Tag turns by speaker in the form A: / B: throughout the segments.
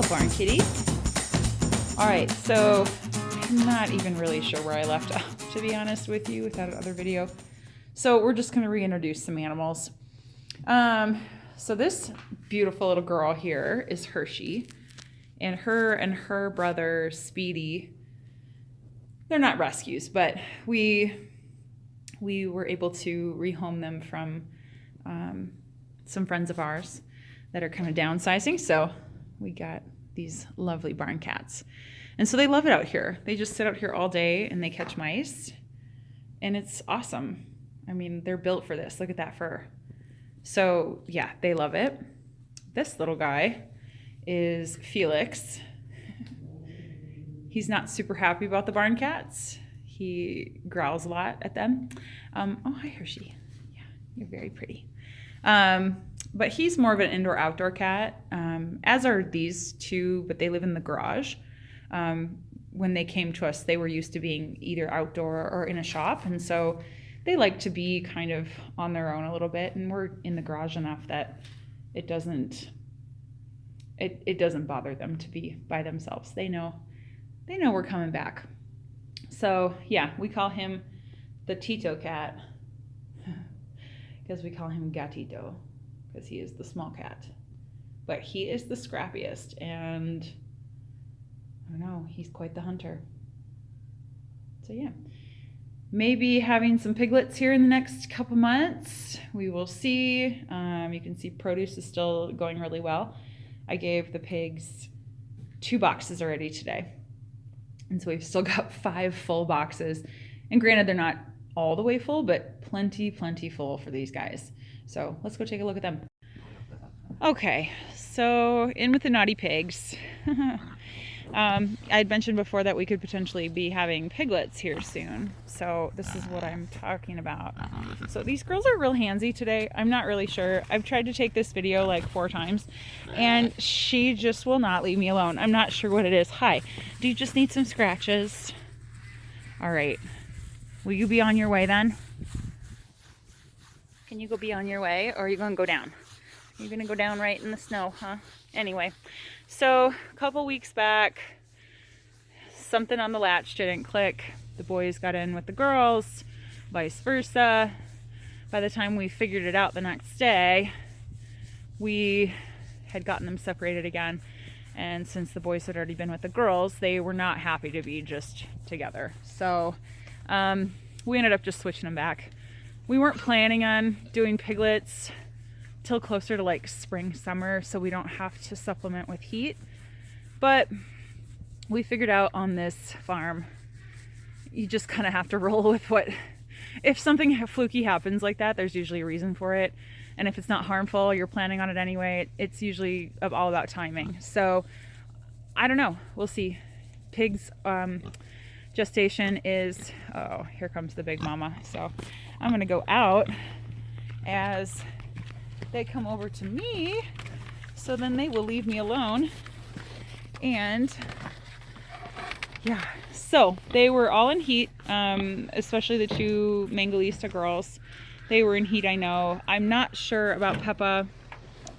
A: barn kitty. All right, so I'm not even really sure where I left off, to be honest with you, with that other video. So we're just gonna reintroduce some animals. So this beautiful little girl here is Hershey, and her brother Speedy, they're not rescues, but we were able to rehome them from some friends of ours that are kind of downsizing. So we got these lovely barn cats. And so they love it out here. They just sit out here all day and they catch mice. And it's awesome. I mean, they're built for this. Look at that fur. So yeah, they love it. This little guy is Felix. He's not super happy about the barn cats. He growls a lot at them. Oh, hi, Hershey. Yeah, you're very pretty. But he's more of an indoor-outdoor cat, as are these two, but they live in the garage. When they came to us, they were used to being either outdoor or in a shop, and so they like to be kind of on their own a little bit, and we're in the garage enough that it doesn't bother them to be by themselves. They know we're coming back. So yeah, we call him the Tito cat because we call him Gatito because he is the small cat. But he is the scrappiest, and I don't know, he's quite the hunter. So yeah, maybe having some piglets here in the next couple months. We will see. You can see produce is still going really well. I gave the pigs 2 boxes already today. And so we've still got 5 full boxes. And granted, they're not all the way full, but plenty full for these guys. So let's go take a look at them. Okay, so in with the naughty pigs. I had mentioned before that we could potentially be having piglets here soon. So this is what I'm talking about. So these girls are real handsy today. I'm not really sure. I've tried to take this video like 4 times and she just will not leave me alone. I'm not sure what it is. Hi, do you just need some scratches? All right. Will you be on your way then? Can you go be on your way, or are you going to go down? You're going to go down right in the snow, huh? Anyway, so a couple weeks back, something on the latch didn't click. The boys got in with the girls, vice versa. By the time we figured it out the next day, we had gotten them separated again. And since the boys had already been with the girls, they were not happy to be just together. So we ended up just switching them back. We weren't planning on doing piglets till closer to like spring, summer, so we don't have to supplement with heat. But we figured out on this farm, you just kind of have to roll with what, if something fluky happens like that, there's usually a reason for it. And if it's not harmful, you're planning on it anyway, it's usually all about timing. So I don't know, we'll see. Pigs gestation is, oh, here comes the big mama. So I'm gonna go out as they come over to me, so then they will leave me alone. And yeah, so they were all in heat, especially the 2 Mangalista girls. They were in heat, I know. I'm not sure about Peppa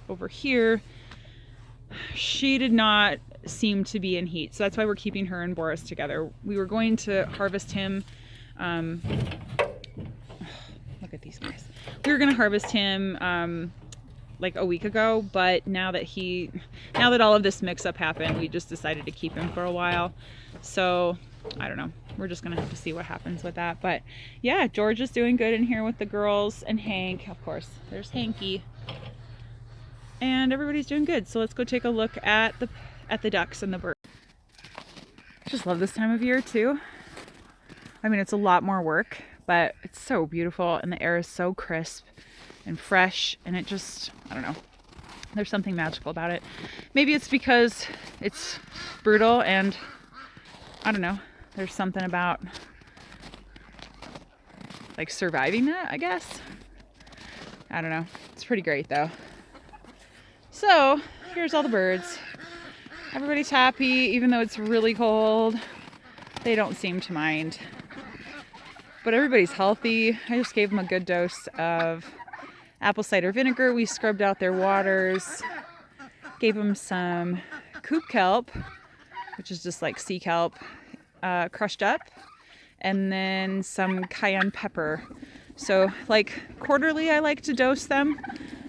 A: over here. She did not seem to be in heat, so that's why we're keeping her and Boris together. We were going to harvest him. Look at these guys. We were going to harvest him like a week ago, but now that all of this mix-up happened, we just decided to keep him for a while. So I don't know, we're just gonna have to see what happens with that. But yeah, George is doing good in here with the girls, and Hank, of course, there's Hanky, and everybody's doing good. So let's go take a look at the ducks and the birds. I just love this time of year too. I mean, it's a lot more work, but it's so beautiful, and the air is so crisp and fresh, and it just, I don't know, there's something magical about it. Maybe it's because it's brutal, and I don't know, there's something about like surviving that, I guess. I don't know, it's pretty great though. So here's all the birds. Everybody's happy, even though it's really cold. They don't seem to mind, but everybody's healthy. I just gave them a good dose of apple cider vinegar. We scrubbed out their waters, gave them some coop kelp, which is just like sea kelp, crushed up, and then some cayenne pepper. So like quarterly I like to dose them,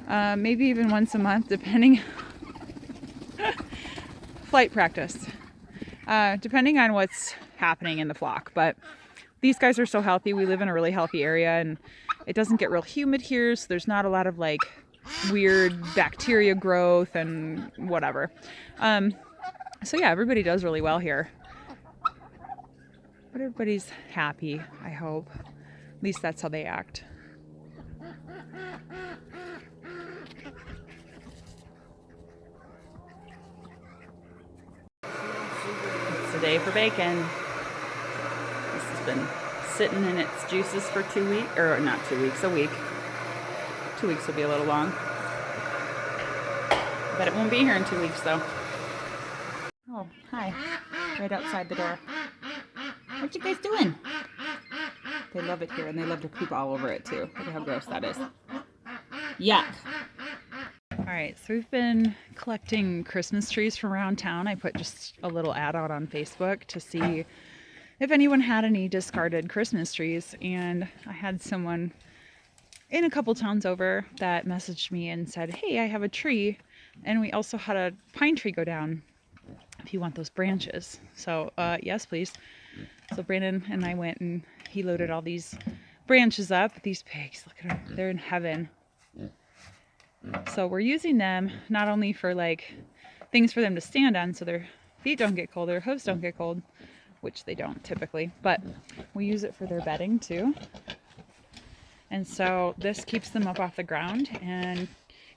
A: maybe even once a month depending. Flight practice, depending on what's happening in the flock. But these guys are so healthy. We live in a really healthy area and it doesn't get real humid here, so there's not a lot of like weird bacteria growth and whatever. So yeah, everybody does really well here. But everybody's happy, I hope. At least that's how they act. It's the day for bacon. This has been sitting in its juices for 2 weeks, or not 2 weeks, a week. 2 weeks will be a little long. But it won't be here in 2 weeks though. Oh, hi. Right outside the door. What you guys doing? They love it here and they love to poop all over it too. Look at how gross that is. Yuck. Alright, so we've been collecting Christmas trees from around town. I put just a little ad out on Facebook to see if anyone had any discarded Christmas trees, and I had someone in a couple towns over that messaged me and said, hey, I have a tree, and we also had a pine tree go down if you want those branches. So yes please. So Brandon and I went and he loaded all these branches up. These pigs, look at them, they're in heaven. So we're using them not only for like things for them to stand on so their feet don't get cold, their hooves don't get cold, which they don't typically, but we use it for their bedding too. And so this keeps them up off the ground and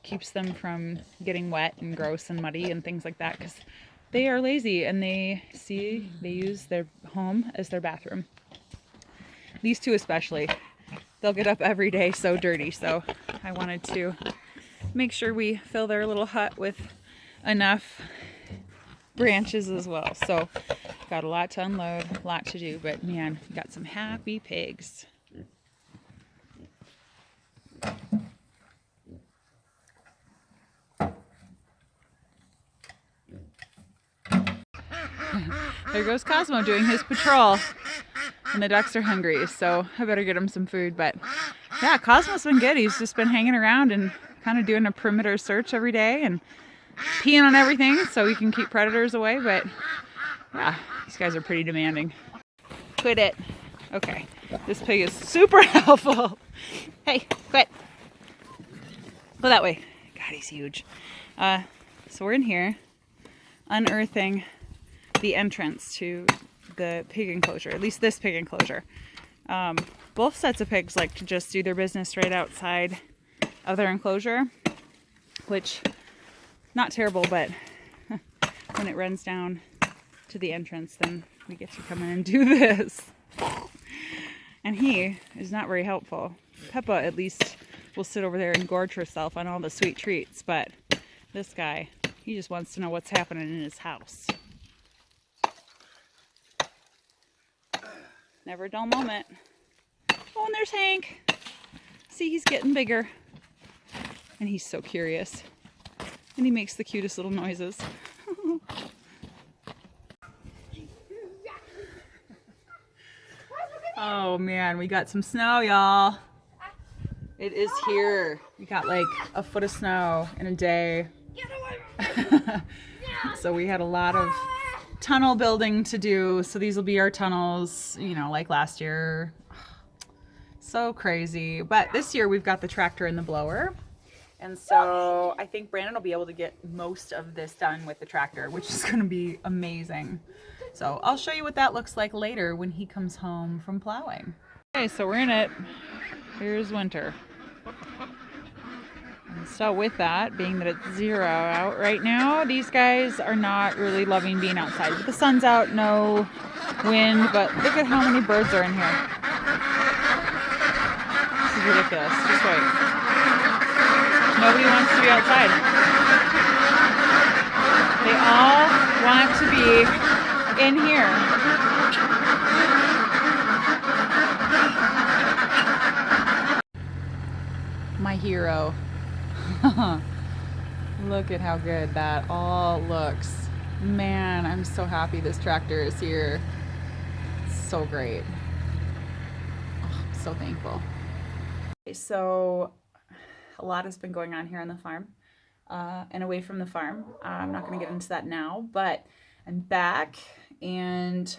A: keeps them from getting wet and gross and muddy and things like that, because they are lazy and they use their home as their bathroom. These two especially, they'll get up every day so dirty, so I wanted to make sure we fill their little hut with enough branches as well. So got a lot to unload, a lot to do, but man, got some happy pigs. There goes Cosmo doing his patrol, and the ducks are hungry, so I better get him some food. But yeah, Cosmo's been good. He's just been hanging around and kind of doing a perimeter search every day and peeing on everything so we can keep predators away. But yeah, these guys are pretty demanding. Quit it. Okay, this pig is super helpful. Hey, quit. Go that way. God, he's huge. So we're in here unearthing the entrance to the pig enclosure, at least this pig enclosure. Both sets of pigs like to just do their business right outside of their enclosure, which not terrible, but when it runs down to the entrance, then we get to come in and do this. And he is not very helpful. Peppa at least will sit over there and gorge herself on all the sweet treats, but this guy, he just wants to know what's happening in his house. Never a dull moment. Oh, and there's Hank. See, he's getting bigger. And he's so curious. And he makes the cutest little noises. Oh man, we got some snow, y'all. It is here. We got like a foot of snow in a day. So we had a lot of tunnel building to do. So these will be our tunnels, you know, like last year. So crazy. But this year we've got the tractor and the blower. And so I think Brandon will be able to get most of this done with the tractor, which is going to be amazing. So I'll show you what that looks like later when he comes home from plowing. Okay, so we're in it. Here's winter. And so with that, being that it's 0 out right now, these guys are not really loving being outside. But the sun's out, no wind, but look at how many birds are in here. This is ridiculous. Just wait. Nobody wants to be outside. They all want to be in here. My hero. Look at how good that all looks. Man, I'm so happy this tractor is here. It's so great. Oh, I'm so thankful. Okay, so a lot has been going on here on the farm and away from the farm. I'm not going to get into that now, but I'm back and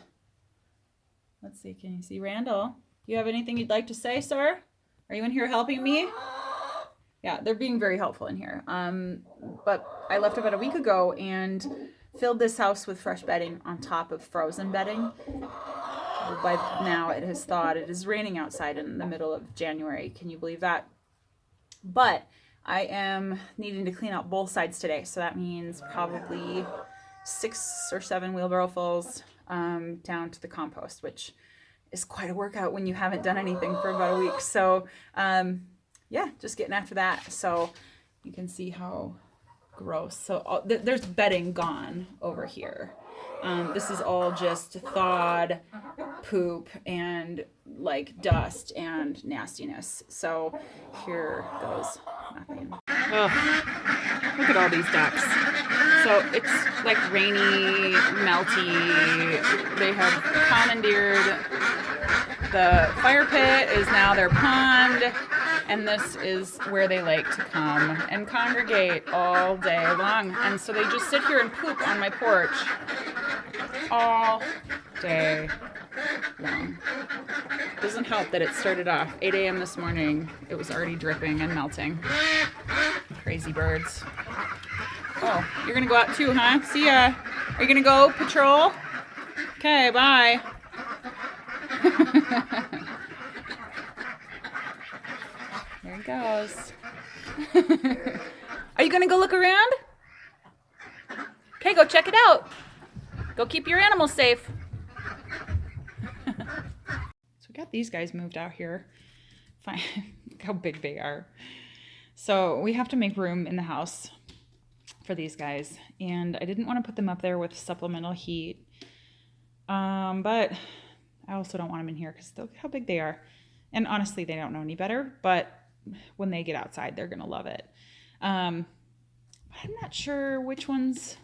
A: let's see, can you see Randall? You have anything you'd like to say, sir? Are you in here helping me? Yeah, they're being very helpful in here. But I left about a week ago and filled this house with fresh bedding on top of frozen bedding. By now it has thawed. It is raining outside in the middle of January. Can you believe that? But I am needing to clean out both sides today. So that means probably 6 or 7 wheelbarrow fulls down to the compost, which is quite a workout when you haven't done anything for about a week. So yeah, just getting after that. So you can see how gross. So there's bedding gone over here. This is all just thawed poop and like dust and nastiness. So here goes nothing. Oh, look at all these ducks. So it's like rainy, melty. They have commandeered the fire pit is now their pond, and this is where they like to come and congregate all day long. And so they just sit here and poop on my porch all day long. Doesn't help that it started off 8 a.m. this morning. It was already dripping and melting. Crazy birds. Oh, you're gonna go out too, huh? See ya. Are you gonna go patrol? Okay, bye. There he goes. Are you gonna go look around? Okay, go check it out. Go keep your animals safe. So we got these guys moved out here. Fine. Look how big they are. So we have to make room in the house for these guys. And I didn't want to put them up there with supplemental heat. But I also don't want them in here because look how big they are. And honestly, they don't know any better. But when they get outside, they're going to love it. I'm not sure which ones.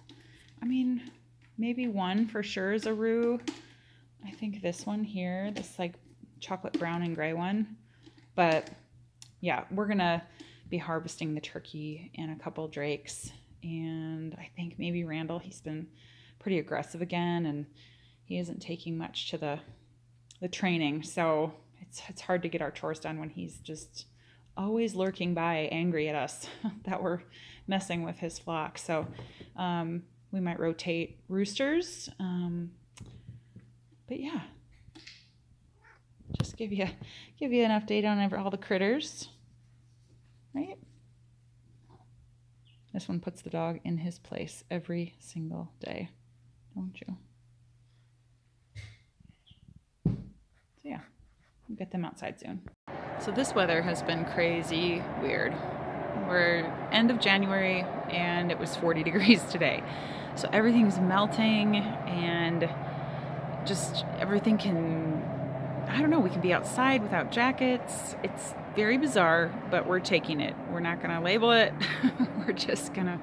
A: I mean, maybe one for sure is a roux. I think this one here, this like chocolate brown and gray one. But yeah, we're going to be harvesting the turkey and a couple drakes. And I think maybe Randall, he's been pretty aggressive again, and he isn't taking much to the training. So it's hard to get our chores done when he's just always lurking by angry at us that we're messing with his flock. So we might rotate roosters. But yeah, just give you an update on all the critters, right? This one puts the dog in his place every single day, don't you? So yeah, we'll get them outside soon. So this weather has been crazy weird. We're end of January and it was 40 degrees today. So everything's melting and just everything I don't know, we can be outside without jackets. It's very bizarre, but we're taking it. We're not going to label it. We're just going to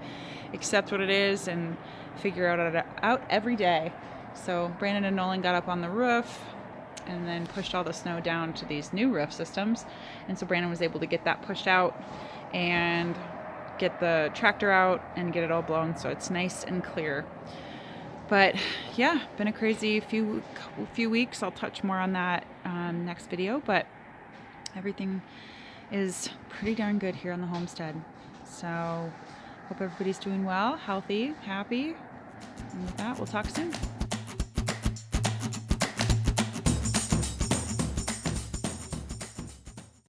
A: accept what it is and figure out every day. So Brandon and Nolan got up on the roof and then pushed all the snow down to these new roof systems. And so Brandon was able to get that pushed out and get the tractor out and get it all blown so it's nice and clear. But yeah, been a crazy few weeks. I'll touch more on that next video, but everything is pretty darn good here on the homestead. So hope everybody's doing well, healthy, happy. And with that, we'll talk soon.